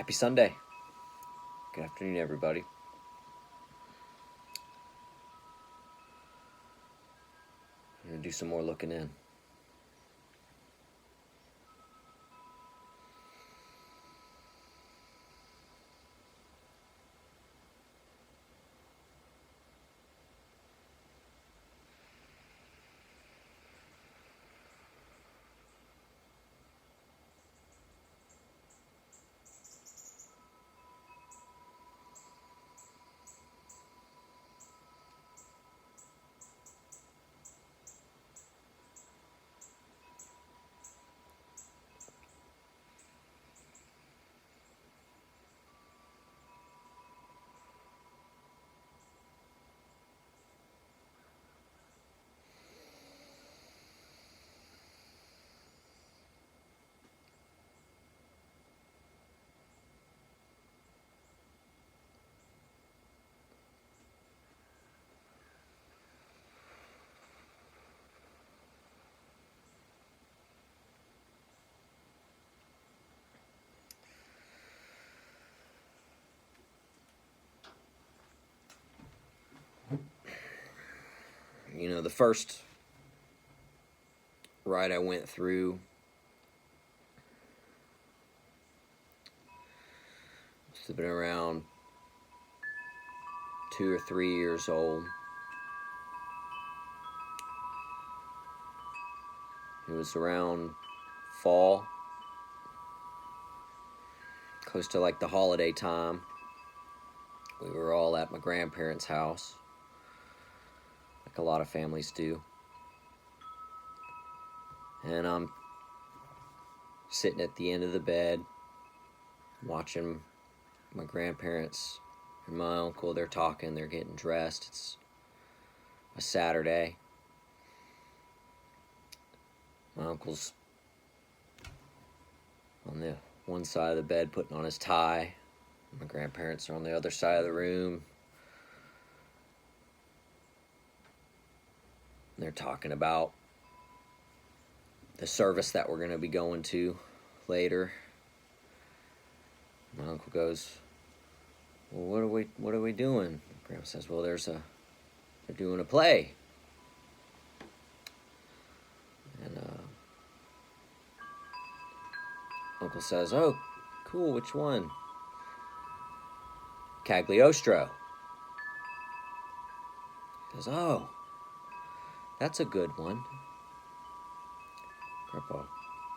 Happy Sunday. Good afternoon, everybody. I'm going to do some more looking in. You know, the first ride I went through, must have been around 2 or 3 years old. It was around fall, close to like the holiday time. We were all at my grandparents' house, like a lot of families do. And I'm sitting at the end of the bed, watching my grandparents and my uncle. They're talking, they're getting dressed. It's a Saturday. My uncle's on the one side of the bed putting on his tie. My grandparents are on the other side of the room. They're talking about the service that we're going to be going to later. My uncle goes, "Well, what are we doing?" Grandma says, "Well, they're doing a play." And Uncle says, "Oh, cool, which one?" "Cagliostro." He goes, "Oh, that's a good one."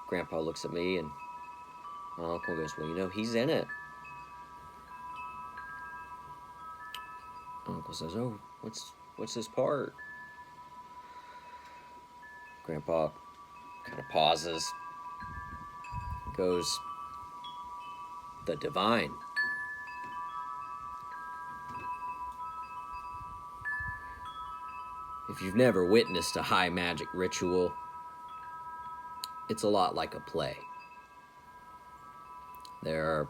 Grandpa looks at me, and my uncle goes, "Well, you know, he's in it." Uncle says, "Oh, what's his part?" Grandpa kind of pauses, goes, "The divine." If you've never witnessed a high magic ritual, it's a lot like a play. There are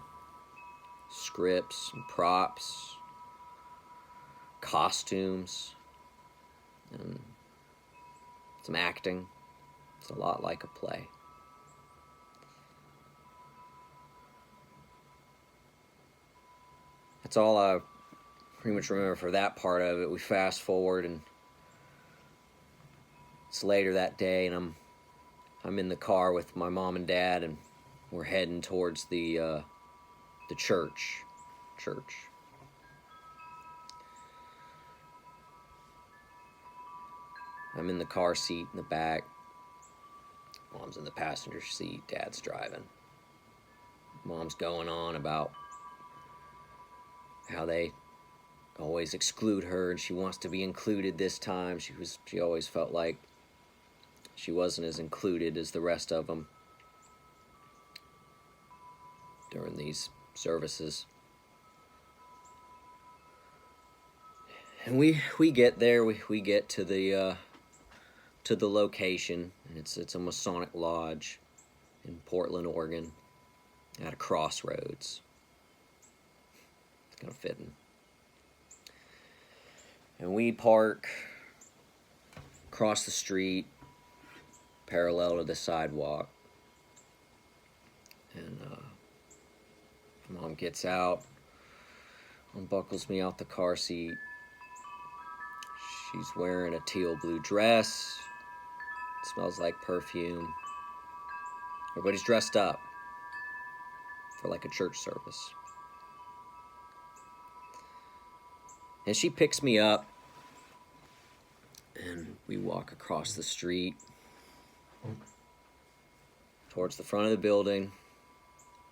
scripts and props, costumes, and some acting. It's a lot like a play. That's all I pretty much remember for that part of it. We fast forward, and it's later that day, and I'm in the car with my mom and dad, and we're heading towards the church. I'm in the car seat in the back. Mom's in the passenger seat. Dad's driving. Mom's going on about how they always exclude her, and she wants to be included this time. She always felt like she wasn't as included as the rest of them during these services. And we get there. We get to the location, and it's a Masonic lodge in Portland, Oregon, at a crossroads. It's kind of fitting. And we park across the street, parallel to the sidewalk. And Mom gets out, unbuckles me out the car seat. She's wearing a teal blue dress. It smells like perfume. Everybody's dressed up for like a church service. And she picks me up, and we walk across the street towards the front of the building.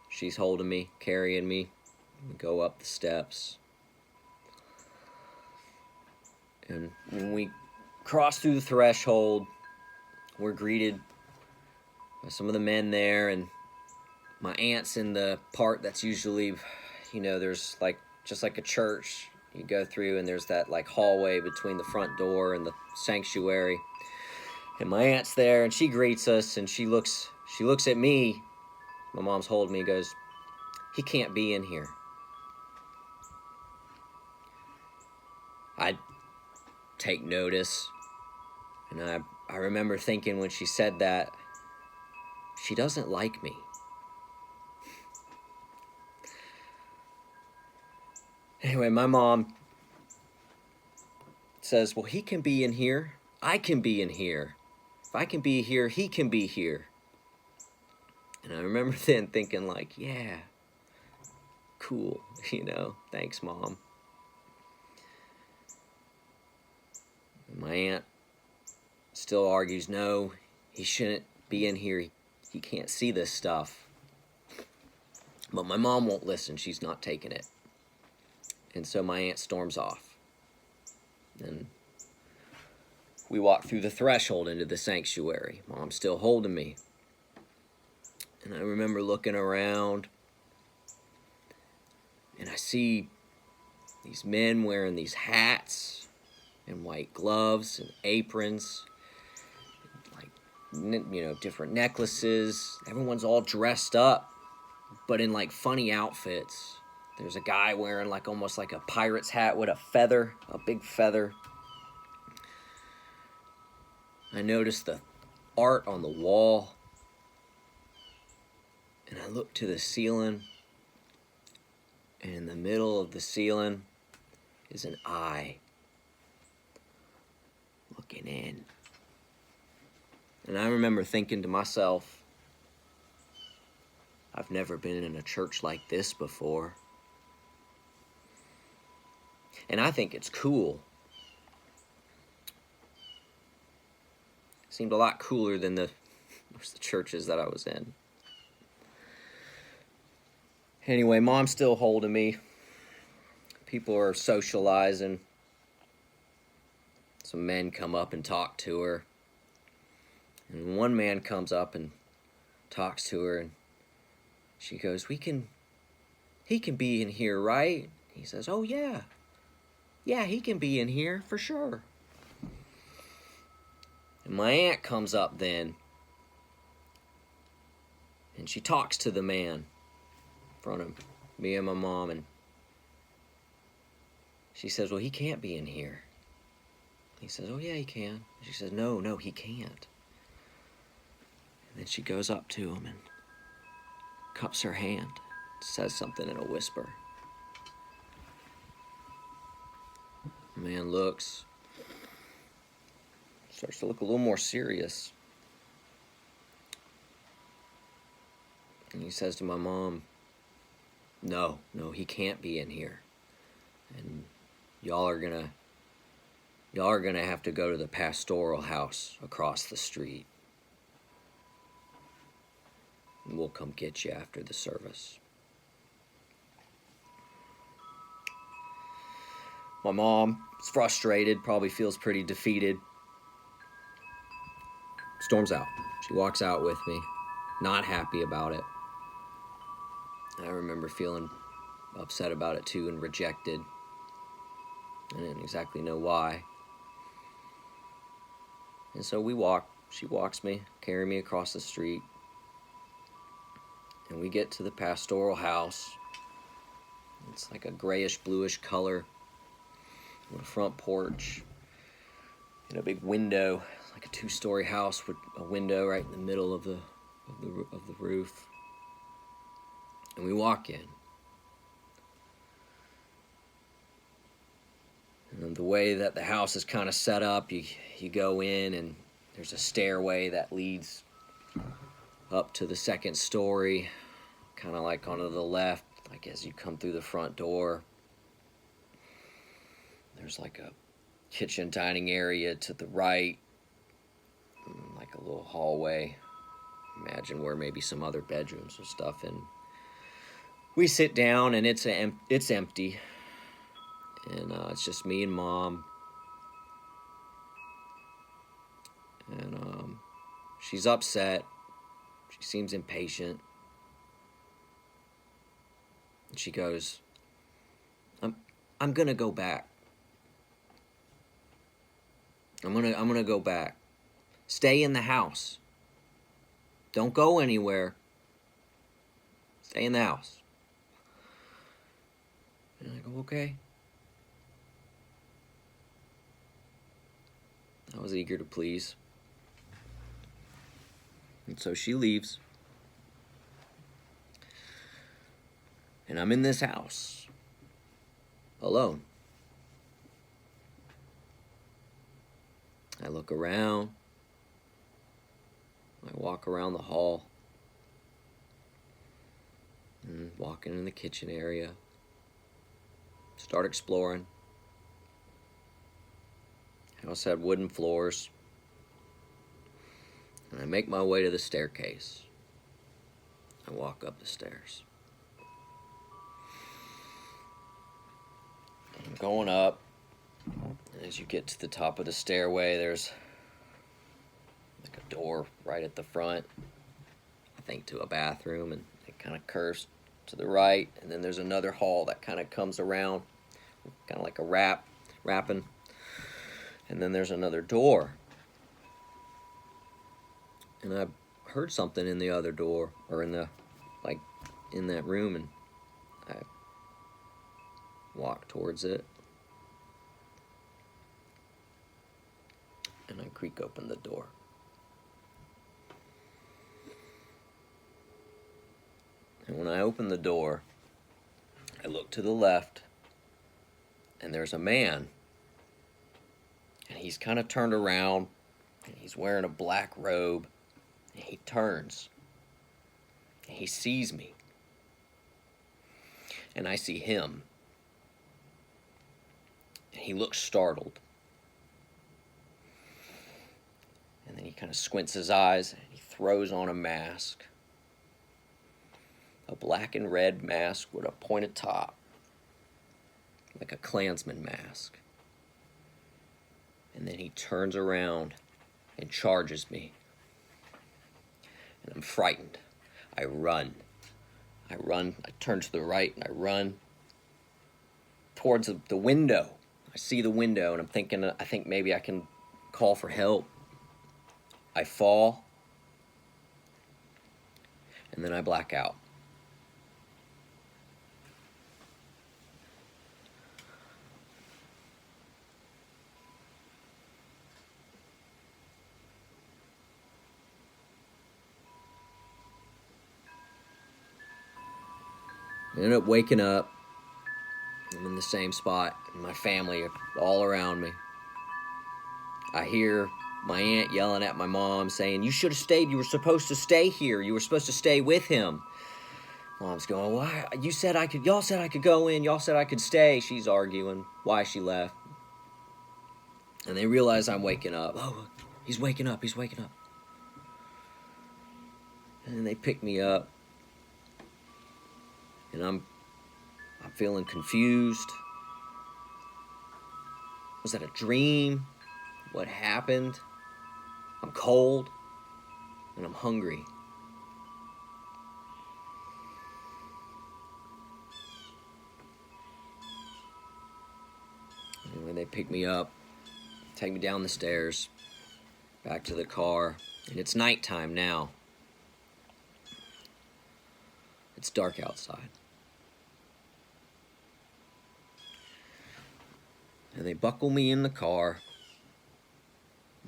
She's holding me, carrying me. We go up the steps. And when we cross through the threshold, we're greeted by some of the men there, and my aunt's in the part that's usually, there's like, just like a church. You go through and there's that like hallway between the front door and the sanctuary. And my aunt's there, and she greets us, and she looks at me. My mom's holding me, goes, "He can't be in here." I take notice, and I remember thinking when she said that, she doesn't like me. Anyway, my mom says, "Well, he can be in here. I can be in here. If I can be here, he can be here." And I remember then thinking like, yeah, cool, thanks, Mom. And my aunt still argues, no, he shouldn't be in here. He can't see this stuff. But my mom won't listen. She's not taking it. And so my aunt storms off. And we walk through the threshold into the sanctuary. Mom's still holding me. And I remember looking around, and I see these men wearing these hats and white gloves and aprons, like, different necklaces. Everyone's all dressed up, but in like funny outfits. There's a guy wearing like almost like a pirate's hat with a feather, a big feather. I noticed the art on the wall. And I look to the ceiling, and in the middle of the ceiling is an eye looking in. And I remember thinking to myself, I've never been in a church like this before. And I think it's cool. It seemed a lot cooler than the churches that I was in. Anyway, Mom's still holding me. People are socializing. Some men come up and talk to her. And one man comes up and talks to her, and she goes, he can be in here, right? He says, "Oh, yeah. Yeah, he can be in here for sure." And my aunt comes up then, and she talks to the man in front of me and my mom, and she says, "Well, he can't be in here." He says, "Oh, yeah, he can." She says, No, he can't." And then she goes up to him and cups her hand, says something in a whisper. The man looks, starts to look a little more serious. And he says to my mom, No, he can't be in here. And y'all are gonna have to go to the pastoral house across the street. And we'll come get you after the service. My mom is frustrated, probably feels pretty defeated. Storms out. She walks out with me, not happy about it. I remember feeling upset about it too and rejected. I didn't exactly know why. And so she walks me, carry me across the street. And we get to the pastoral house. It's like a grayish bluish color with a front porch and a big window, like a 2-story house with a window right in the middle of the roof. And we walk in. And the way that the house is kind of set up, you go in and there's a stairway that leads up to the second story, kind of like onto the left, like as you come through the front door. There's like a kitchen dining area to the right, like a little hallway. Imagine where maybe some other bedrooms and stuff. And we sit down and it's empty. And it's just me and Mom. And she's upset. She seems impatient. And she goes, I'm gonna go back. I'm gonna go back. Stay in the house. Don't go anywhere. Stay in the house. And I go, okay. I was eager to please. And so she leaves. And I'm in this house. Alone. I look around. I walk around the hall. And walking in the kitchen area. Start exploring. House had wooden floors. And I make my way to the staircase. I walk up the stairs. I'm going up. As you get to the top of the stairway, there's like a door right at the front, I think to a bathroom, and it kind of curves to the right, and then there's another hall that kind of comes around, kind of like a wrapping, and then there's another door. And I heard something in the other door, or in that room, and I walk towards it. And I creak open the door. And when I open the door, I look to the left, and there's a man. And he's kind of turned around, and he's wearing a black robe, and he turns. And he sees me. And I see him. And he looks startled. And then he kind of squints his eyes and he throws on a mask. A black and red mask with a pointed top. Like a Klansman mask. And then he turns around and charges me. And I'm frightened. I run. I turn to the right and I run towards the window. I see the window and I'm thinking, I think maybe I can call for help. I fall, and then I black out. I ended up waking up. I'm in the same spot, and my family are all around me. I hear my aunt yelling at my mom, saying, "You should have stayed. You were supposed to stay here. You were supposed to stay with him." Mom's going, "Why? You said I could. Y'all said I could go in. Y'all said I could stay." She's arguing why she left. And they realize I'm waking up. "Oh, he's waking up. He's waking up." And then they pick me up. And I'm feeling confused. Was that a dream? What happened? I'm cold, and I'm hungry. And when they pick me up, take me down the stairs, back to the car, and it's nighttime now. It's dark outside. And they buckle me in the car,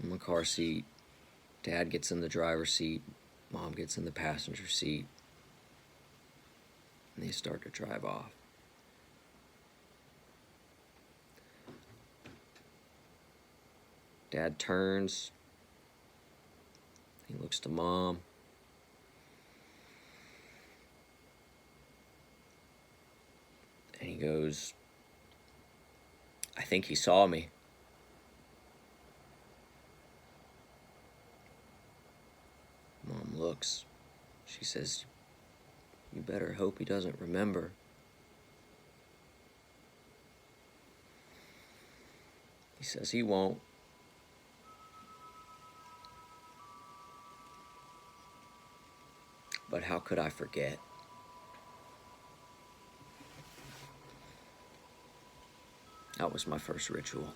in my car seat. Dad gets in the driver's seat. Mom gets in the passenger seat. And they start to drive off. Dad turns. He looks to Mom. And he goes, "I think he saw me." Mom looks. She says, "You better hope he doesn't remember." He says he won't. But how could I forget? That was my first ritual.